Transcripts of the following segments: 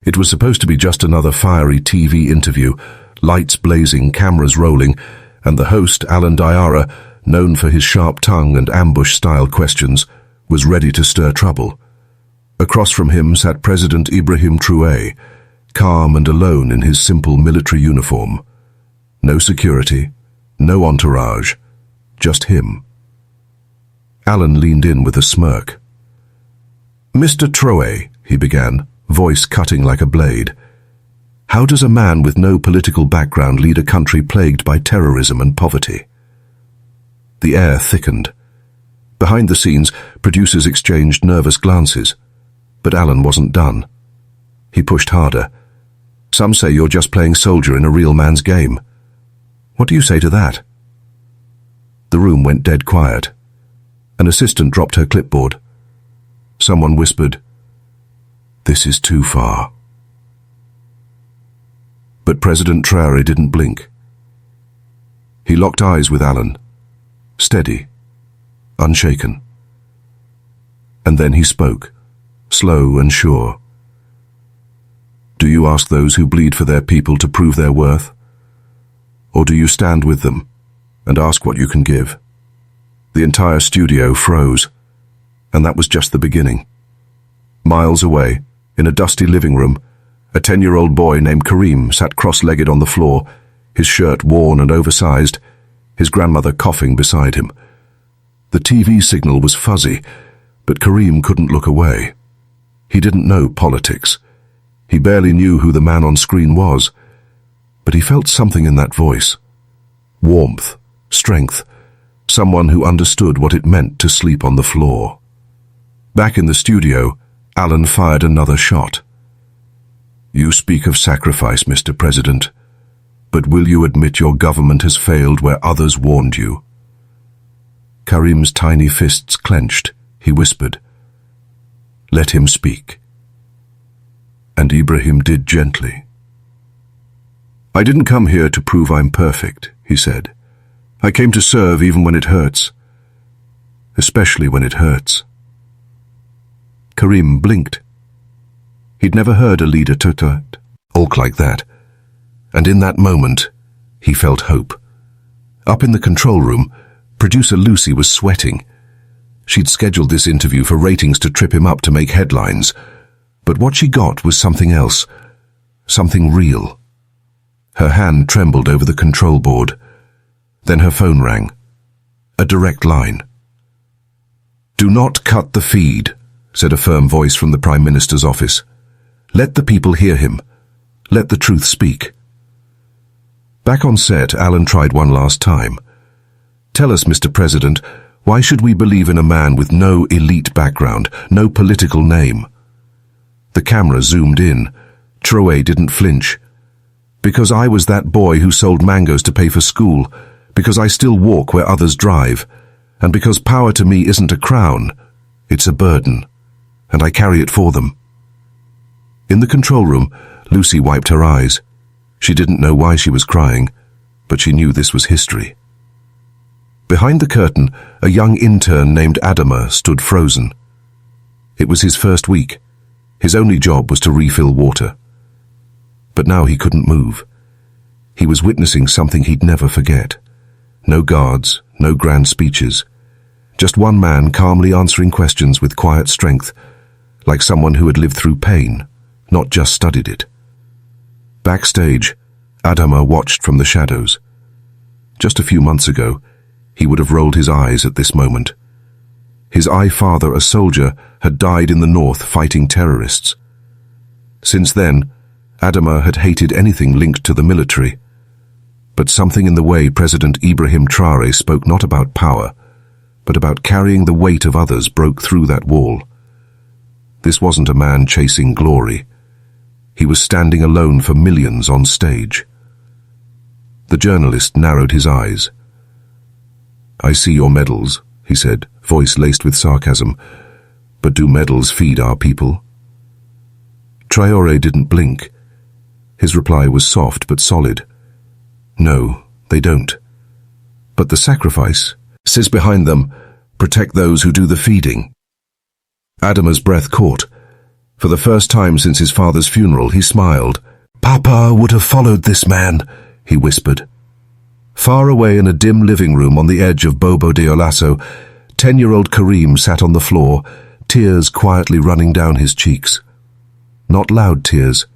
It was supposed to be just another fiery TV interview, lights blazing, cameras rolling, and the host, Alan Diarra, known for his sharp tongue and ambush-style questions, was ready to stir trouble. Across from him sat President Ibrahim Traoré, calm and alone in his simple military uniform. No security, no entourage, just him. Alan leaned in with a smirk. "Mr. Traoré," he began, voice cutting like a blade, "how does a man with no political background lead a country plagued by terrorism and poverty?" The air thickened. Behind the scenes, producers exchanged nervous glances, but Alan wasn't done. He pushed harder. "Some say you're just playing soldier in a real man's game. What do you say to that?" The room went dead quiet. An assistant dropped her clipboard. Someone whispered, "This is too far." But President Traoré didn't blink. He locked eyes with Alan, steady, unshaken. And then he spoke, slow and sure. "Do you ask those who bleed for their people to prove their worth? Or do you stand with them and ask what you can give?" The entire studio froze, and that was just the beginning. Miles away, in a dusty living room, a 10-year-old boy named Karim sat cross-legged on the floor, his shirt worn and oversized, his grandmother coughing beside him. The TV signal was fuzzy, but Karim couldn't look away. He didn't know politics. He barely knew who the man on screen was, but he felt something in that voice. Warmth, strength, someone who understood what it meant to sleep on the floor. Back in the studio, Alan fired another shot. "You speak of sacrifice, Mr. President, but will you admit your government has failed where others warned you?" Karim's tiny fists clenched. He whispered, "Let him speak." And Ibrahim did gently. "I didn't come here to prove I'm perfect," he said. "I came to serve even when it hurts, especially when it hurts." Karim blinked. He'd never heard a leader talk like that, and in that moment, he felt hope. Up in the control room, producer Lucy was sweating. She'd scheduled this interview for ratings to trip him up to make headlines, but what she got was something else, something real. Her hand trembled over the control board. Then her phone rang. A direct line. "Do not cut the feed," said a firm voice from the Prime Minister's office. "Let the people hear him. Let the truth speak." Back on set, Alan tried one last time. "Tell us, Mr. President, why should we believe in a man with no elite background, no political name?" The camera zoomed in. Traoré didn't flinch. "Because I was that boy who sold mangoes to pay for school, because I still walk where others drive, and because power to me isn't a crown, it's a burden, and I carry it for them." In the control room, Lucy wiped her eyes. She didn't know why she was crying, but she knew this was history. Behind the curtain, a young intern named Adama stood frozen. It was his first week. His only job was to refill water. But now he couldn't move. He was witnessing something he'd never forget. No guards, no grand speeches. Just one man calmly answering questions with quiet strength, like someone who had lived through pain, not just studied it. Backstage, Adama watched from the shadows. Just a few months ago, he would have rolled his eyes at this moment. His father, a soldier, had died in the north fighting terrorists. Since then, Adama had hated anything linked to the military. But something in the way President Ibrahim Traoré spoke not about power, but about carrying the weight of others broke through that wall. This wasn't a man chasing glory. He was standing alone for millions on stage. The journalist narrowed his eyes. "I see your medals," he said, voice laced with sarcasm. "But do medals feed our people?" Traoré didn't blink. His reply was soft but solid. "No, they don't. But the sacrifice says behind them, protect those who do the feeding." Adama's breath caught. For the first time since his father's funeral, he smiled. "Papa would have followed this man," he whispered. Far away in a dim living room on the edge of Bobo de Olasso, 10-year-old Karim sat on the floor, tears quietly running down his cheeks. Not loud tears,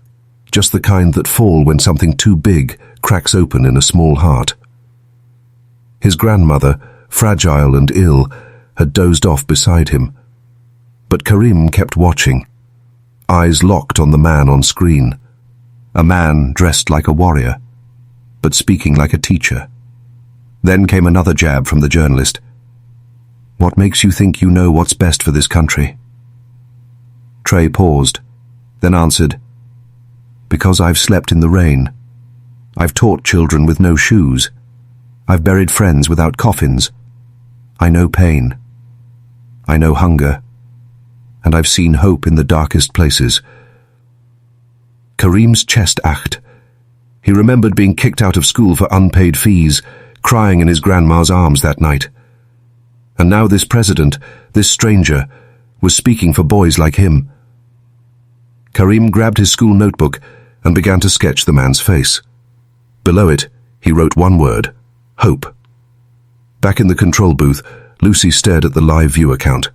just the kind that fall when something too big cracks open in a small heart. His grandmother, fragile and ill, had dozed off beside him. But Karim kept watching, eyes locked on the man on screen. A man dressed like a warrior, but speaking like a teacher. Then came another jab from the journalist. "What makes you think you know what's best for this country?" Trey paused, then answered, "Because I've slept in the rain. I've taught children with no shoes. I've buried friends without coffins. I know pain. I know hunger. And I've seen hope in the darkest places." Karim's chest ached. He remembered being kicked out of school for unpaid fees, crying in his grandma's arms that night. And now this president, this stranger, was speaking for boys like him. Karim grabbed his school notebook and began to sketch the man's face. Below it, he wrote one word: hope. Back in the control booth, Lucy stared at the live viewer count.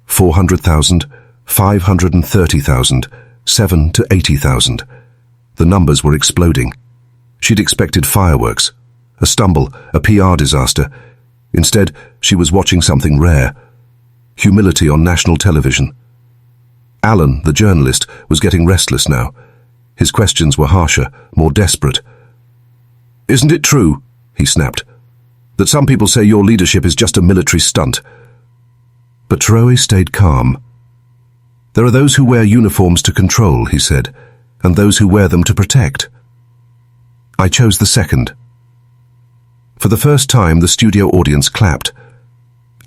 400,000, 530,000, 7 to 80,000. The numbers were exploding. She'd expected fireworks, a stumble, a PR disaster. Instead, she was watching something rare. Humility on national television. Alan, the journalist, was getting restless now. His questions were harsher, more desperate. "Isn't it true," he snapped, "that some people say your leadership is just a military stunt?" But Traoré stayed calm. "There are those who wear uniforms to control," he said, "and those who wear them to protect. I chose the second." For the first time, the studio audience clapped.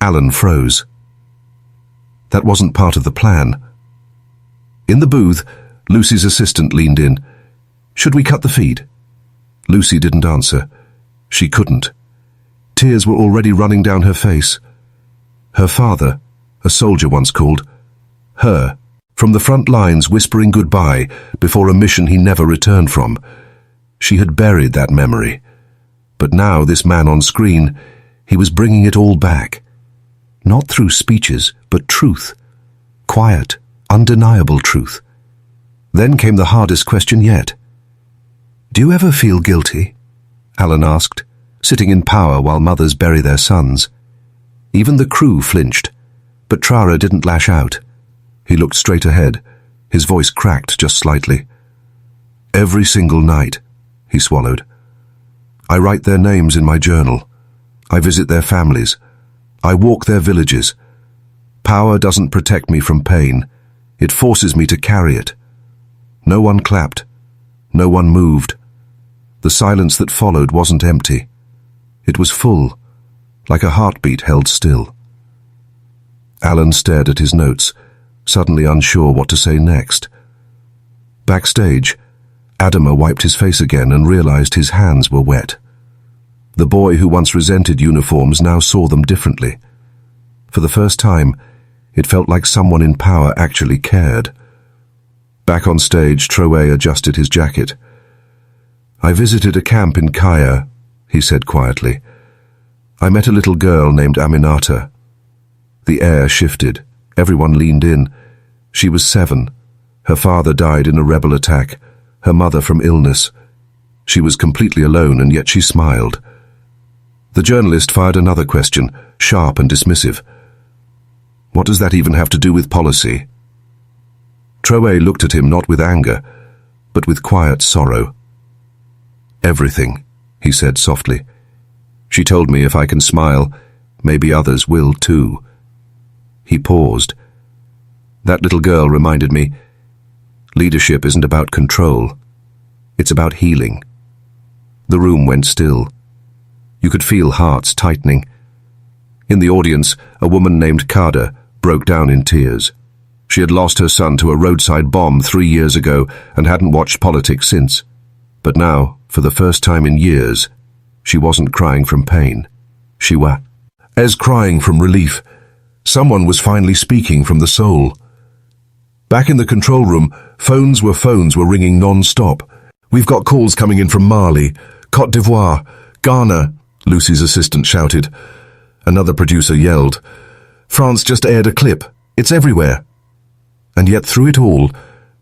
Alan froze. That wasn't part of the plan. In the booth, Lucy's assistant leaned in. "Should we cut the feed?" Lucy didn't answer. She couldn't. Tears were already running down her face. Her father, a soldier once called, her, from the front lines whispering goodbye before a mission he never returned from. She had buried that memory. But now this man on screen, he was bringing it all back. Not through speeches, but truth. Quiet, undeniable truth. Then came the hardest question yet. "Do you ever feel guilty?" Alan asked, sitting in power while mothers bury their sons. Even the crew flinched, but Traoré didn't lash out. He looked straight ahead, his voice cracked just slightly. "Every single night," he swallowed. "I write their names in my journal. I visit their families. I walk their villages. Power doesn't protect me from pain. It forces me to carry it." No one clapped. No one moved. The silence that followed wasn't empty. It was full, like a heartbeat held still. Alan stared at his notes, suddenly unsure what to say next. Backstage, Adama wiped his face again and realized his hands were wet. The boy who once resented uniforms now saw them differently. For the first time, it felt like someone in power actually cared. Back on stage, Traoré adjusted his jacket. "I visited a camp in Kaya," he said quietly. "I met a little girl named Aminata." The air shifted. Everyone leaned in. She was 7. Her father died in a rebel attack, her mother from illness. She was completely alone, and yet she smiled. The journalist fired another question, sharp and dismissive. "What does that even have to do with policy?" Traoré looked at him not with anger, but with quiet sorrow. "Everything," he said softly. "She told me if I can smile, maybe others will too." He paused. "That little girl reminded me, leadership isn't about control. It's about healing." The room went still. You could feel hearts tightening. In the audience, a woman named Kada broke down in tears. She had lost her son to a roadside bomb 3 years ago and hadn't watched politics since. But now, for the first time in years, she wasn't crying from pain. She was crying from relief. Someone was finally speaking from the soul. Back in the control room, phones were ringing non-stop. "We've got calls coming in from Mali, Côte d'Ivoire, Ghana," Lucy's assistant shouted. Another producer yelled, "France just aired a clip. It's everywhere." And yet through it all,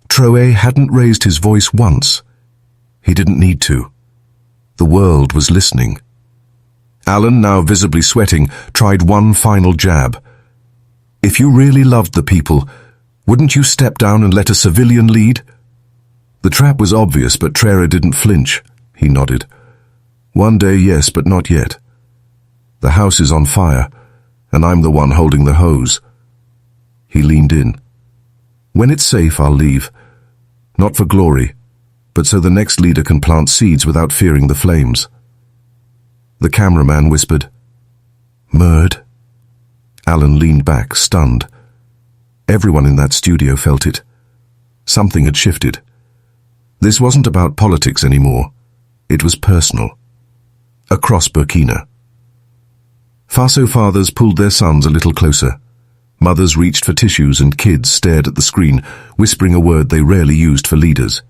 Traoré hadn't raised his voice once. He didn't need to. The world was listening. Alan, now visibly sweating, tried one final jab. "If you really loved the people, wouldn't you step down and let a civilian lead?" The trap was obvious, but Traoré didn't flinch. He nodded. "One day, yes, but not yet. The house is on fire, and I'm the one holding the hose." He leaned in. "When it's safe, I'll leave. Not for glory, but so the next leader can plant seeds without fearing the flames." The cameraman whispered, "Murd." Alan leaned back, stunned. Everyone in that studio felt it. Something had shifted. This wasn't about politics anymore. It was personal. Across Burkina. Faso fathers pulled their sons a little closer. Mothers reached for tissues and kids stared at the screen, whispering a word they rarely used for leaders.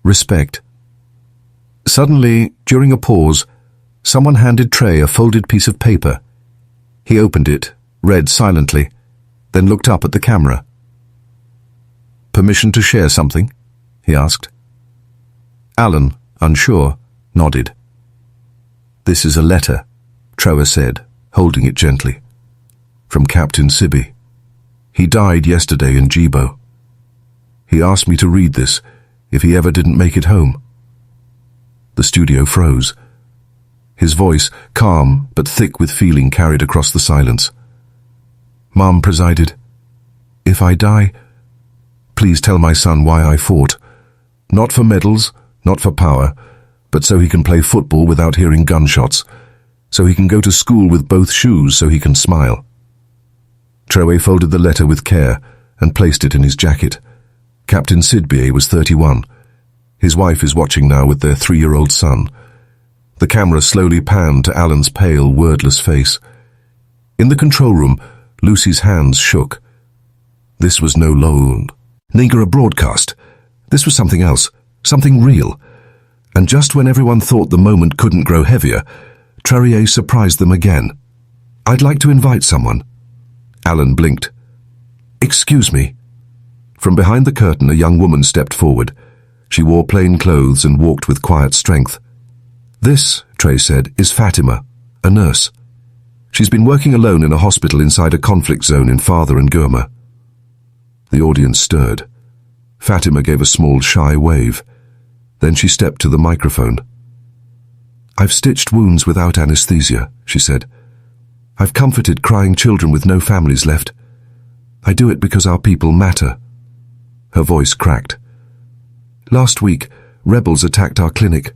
Respect. Suddenly, during a pause, someone handed Trey a folded piece of paper. He opened it, read silently, then looked up at the camera. "Permission to share something?" he asked. Alan, unsure, nodded. "This is a letter," Traoré said, holding it gently. "From Captain Sibi. He died yesterday in Djibo. He asked me to read this if he ever didn't make it home." The studio froze. His voice, calm but thick with feeling, carried across the silence. Mom presided. "If I die, please tell my son why I fought. Not for medals, not for power, but so he can play football without hearing gunshots, so he can go to school with both shoes, so he can smile." Traoré folded the letter with care and placed it in his jacket. Captain Sidbé was 31. His wife is watching now with their 3-year-old son. The camera slowly panned to Alan's pale, wordless face. In the control room, Lucy's hands shook. This was no Negro broadcast. This was something else, something real. And just when everyone thought the moment couldn't grow heavier, Traoré surprised them again. "I'd like to invite someone." Alan blinked. "Excuse me." From behind the curtain, a young woman stepped forward. She wore plain clothes and walked with quiet strength. "This," Trey said, "is Fatima, a nurse. She's been working alone in a hospital inside a conflict zone in Father and Gurma." The audience stirred. Fatima gave a small, shy wave. Then she stepped to the microphone. "I've stitched wounds without anesthesia," she said. "I've comforted crying children with no families left. I do it because our people matter." Her voice cracked. "Last week, rebels attacked our clinic.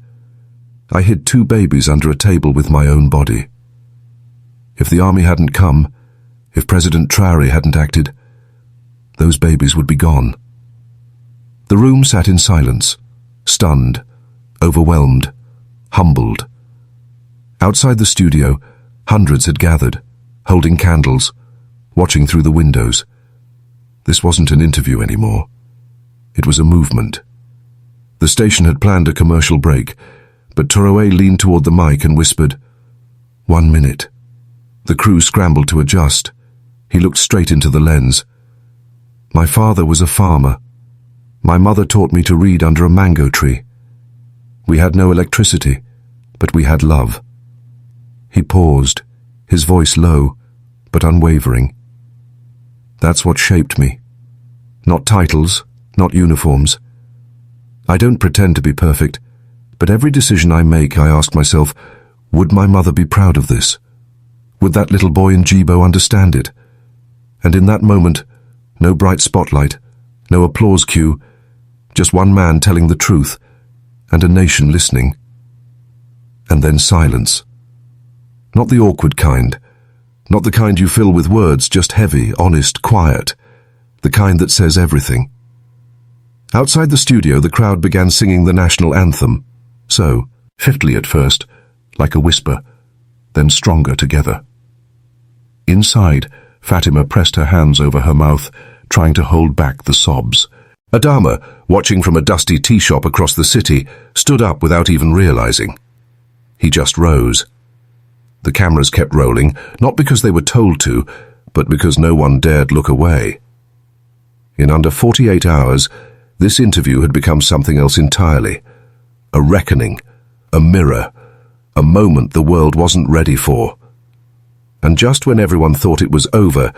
I hid 2 babies under a table with my own body. If the army hadn't come, if President Traoré hadn't acted, those babies would be gone." The room sat in silence, stunned, overwhelmed, humbled. Outside the studio, hundreds had gathered, holding candles, watching through the windows. This wasn't an interview anymore. It was a movement. The station had planned a commercial break, but Traoré leaned toward the mic and whispered, "1 minute." The crew scrambled to adjust. He looked straight into the lens. "My father was a farmer. My mother taught me to read under a mango tree. We had no electricity, but we had love." He paused, his voice low, but unwavering. "That's what shaped me. Not titles, not uniforms. I don't pretend to be perfect, but every decision I make, I ask myself, would my mother be proud of this? Would that little boy in Djibo understand it? And in that moment, no bright spotlight, no applause cue, just one man telling the truth, and a nation listening. And then silence. Not the awkward kind, not the kind you fill with words, just heavy, honest, quiet, the kind that says everything. Outside the studio, the crowd began singing the national anthem, so, fitfully at first, like a whisper, then stronger together. Inside, Fatima pressed her hands over her mouth, trying to hold back the sobs. Adama, watching from a dusty tea shop across the city, stood up without even realizing. He just rose. The cameras kept rolling, not because they were told to, but because no one dared look away. In under 48 hours, this interview had become something else entirely. A reckoning, a mirror, a moment the world wasn't ready for. And just when everyone thought it was over,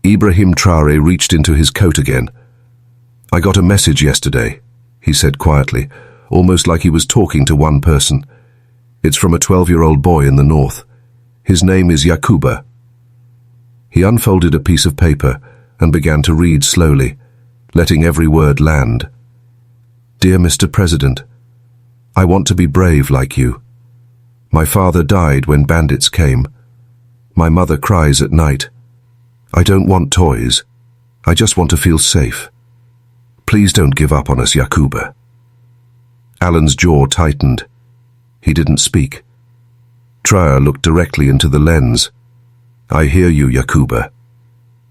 Ibrahim Traoré reached into his coat again. "I got a message yesterday," he said quietly, almost like he was talking to one person. "It's from a 12-year-old boy in the north. His name is Yakuba." He unfolded a piece of paper and began to read slowly, letting every word land. "Dear Mr. President, I want to be brave like you. My father died when bandits came. My mother cries at night. I don't want toys. I just want to feel safe. Please don't give up on us, Yakuba." Alan's jaw tightened. He didn't speak. Traoré looked directly into the lens. "I hear you, Yakuba,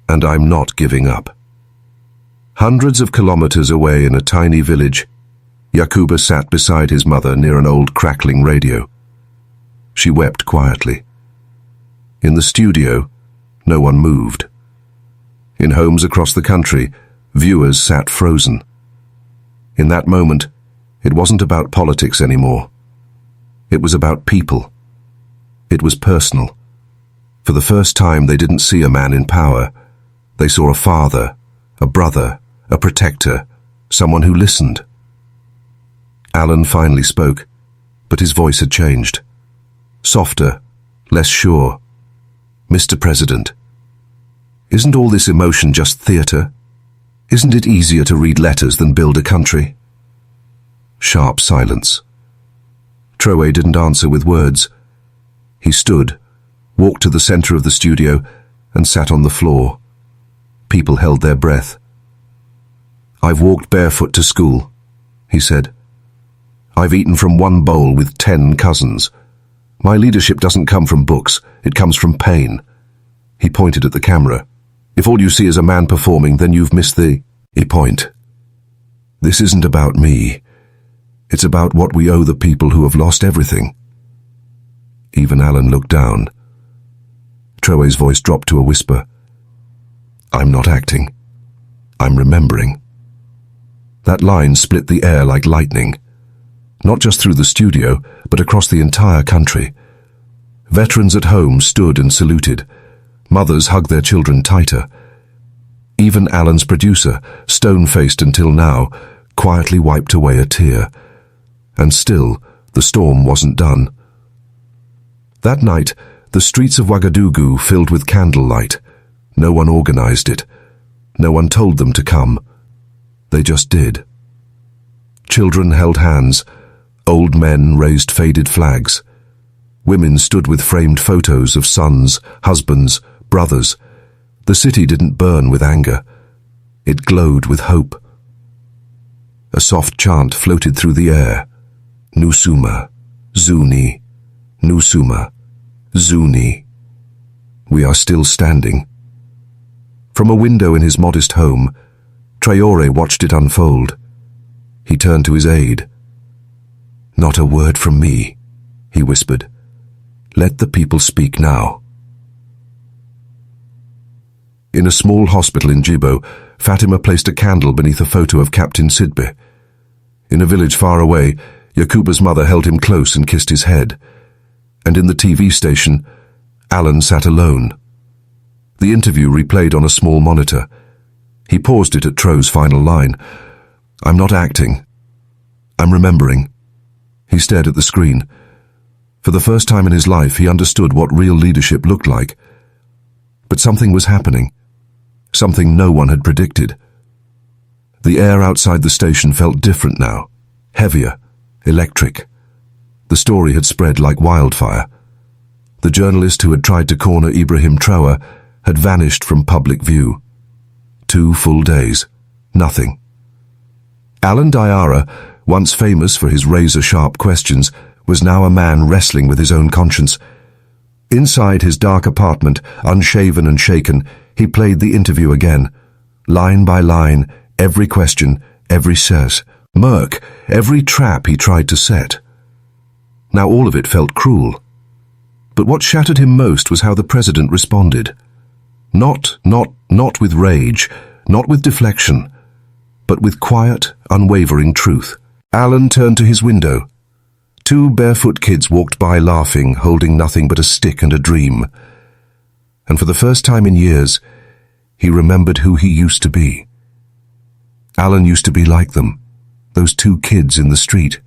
and I'm not giving up." Hundreds of kilometers away in a tiny village, Yakuba sat beside his mother near an old crackling radio. She wept quietly. In the studio, no one moved. In homes across the country, viewers sat frozen. In that moment, it wasn't about politics anymore. It was about people. It was personal. For the first time, they didn't see a man in power. They saw a father, a brother, a protector, someone who listened. Alan finally spoke, but his voice had changed. Softer, less sure. "Mr. President, isn't all this emotion just theatre? Isn't it easier to read letters than build a country?" Sharp silence. Traoré didn't answer with words. He stood, walked to the center of the studio, and sat on the floor. People held their breath. "I've walked barefoot to school," he said. "I've eaten from one bowl with 10 cousins. My leadership doesn't come from books, it comes from pain." He pointed at the camera. "If all you see is a man performing, then you've missed the point. This isn't about me. It's about what we owe the people who have lost everything." Even Alan looked down. Traoré's voice dropped to a whisper. "I'm not acting. I'm remembering." That line split the air like lightning. Not just through the studio, but across the entire country. Veterans at home stood and saluted. Mothers hugged their children tighter. Even Alan's producer, stone-faced until now, quietly wiped away a tear. And still, the storm wasn't done. That night, the streets of Ouagadougou filled with candlelight. No one organized it. No one told them to come. They just did. Children held hands. Old men raised faded flags. Women stood with framed photos of sons, husbands, brothers. The city didn't burn with anger. It glowed with hope. A soft chant floated through the air. Nusuma, Zuni, Nusuma, Zuni. We are still standing. From a window in his modest home, Traoré watched it unfold. He turned to his aide. "Not a word from me," he whispered. "Let the people speak now." In a small hospital in Djibo, Fatima placed a candle beneath a photo of Captain Sidbe. In a village far away, Yakuba's mother held him close and kissed his head. And in the TV station, Alan sat alone. The interview replayed on a small monitor. He paused it at Tro's final line. "I'm not acting. I'm remembering." He stared at the screen. For the first time in his life, he understood what real leadership looked like. But something was happening. Something no one had predicted. The air outside the station felt different now. Heavier. Electric. The story had spread like wildfire. The journalist who had tried to corner Ibrahim Traoré had vanished from public view. 2 full days. Nothing. Alan Diarra, once famous for his razor-sharp questions, was now a man wrestling with his own conscience. Inside his dark apartment, unshaven and shaken, he played the interview again. line by line, every question, every smirk, every trap he tried to set. Now all of it felt cruel. But what shattered him most was how the president responded. Not with rage, not with deflection, but with quiet, unwavering truth. Alan turned to his window. 2 barefoot kids walked by laughing, holding nothing but a stick and a dream. And for the first time in years, he remembered who he used to be. Alan used to be like them, those 2 kids in the street.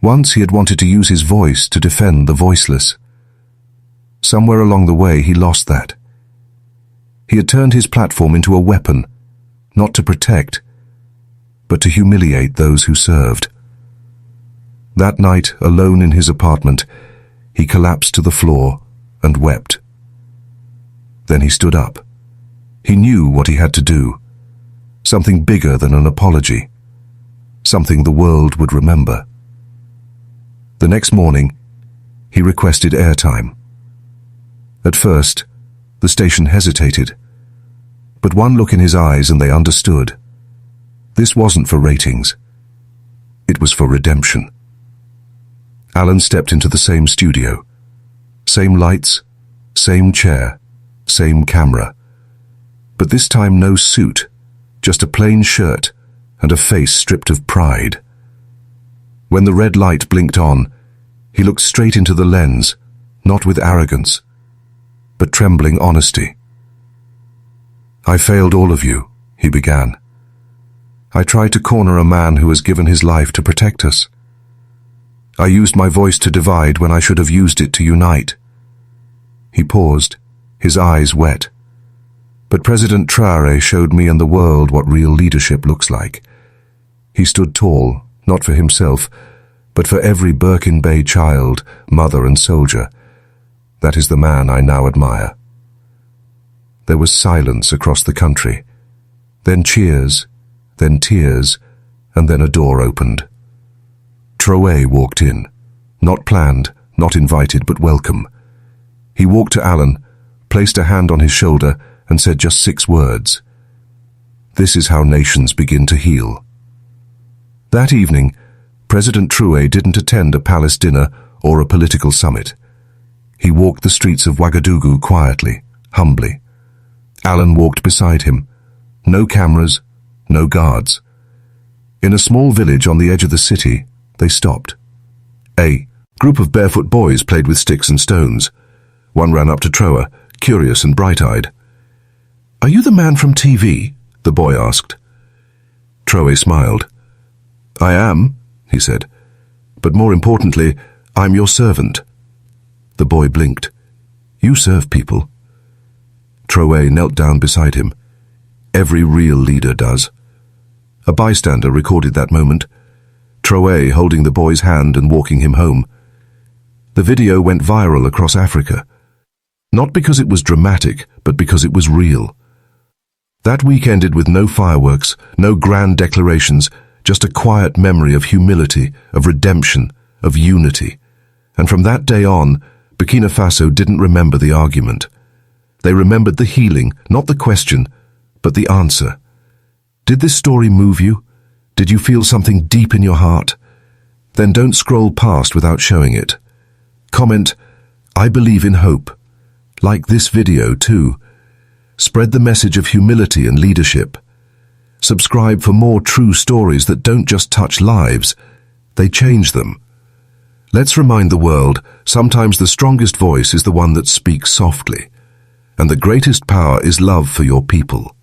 Once he had wanted to use his voice to defend the voiceless. Somewhere along the way he lost that. He had turned his platform into a weapon, not to protect, but to humiliate those who served. That night, alone in his apartment, he collapsed to the floor and wept. Then he stood up. He knew what he had to do. Something bigger than an apology. Something the world would remember. The next morning, he requested airtime. At first, the station hesitated. But one look in his eyes and they understood. This wasn't for ratings. It was for redemption. Alan stepped into the same studio. Same lights, same chair, same camera. But this time no suit, just a plain shirt and a face stripped of pride. When the red light blinked on, he looked straight into the lens, not with arrogance, but trembling honesty. "I failed all of you," he began. "I tried to corner a man who has given his life to protect us. I used my voice to divide when I should have used it to unite." He paused, his eyes wet. But President Traoré showed me and the world what real leadership looks like. He stood tall, not for himself, but for every Burkina Faso child, mother and soldier. That is the man I now admire. There was silence across the country. Then cheers, then tears, and then a door opened. Traoré walked in, not planned, not invited, but welcome. He walked to Alan, placed a hand on his shoulder, and said just 6 words. "This is how nations begin to heal." That evening, President Traoré didn't attend a palace dinner or a political summit. He walked the streets of Ouagadougou quietly, humbly. Alan walked beside him. No cameras, no guards. In a small village on the edge of the city, they stopped. A group of barefoot boys played with sticks and stones. One ran up to Traoré, curious and bright-eyed. "Are you the man from TV?" the boy asked. Traoré smiled. "I am," he said, "but more importantly, I'm your servant." The boy blinked. "You serve people." Traoré knelt down beside him. Every real leader does. A bystander recorded that moment. Traoré holding the boy's hand and walking him home. The video went viral across Africa. Not because it was dramatic, but because it was real. That week ended with no fireworks, no grand declarations, just a quiet memory of humility, of redemption, of unity. And from that day on, Burkina Faso didn't remember the argument. They remembered the healing, not the question, but the answer. Did this story move you? Did you feel something deep in your heart? Then don't scroll past without showing it. Comment, "I believe in hope." Like this video too. Spread the message of humility and leadership. Subscribe for more true stories that don't just touch lives, they change them. Let's remind the world, sometimes the strongest voice is the one that speaks softly. And the greatest power is love for your people.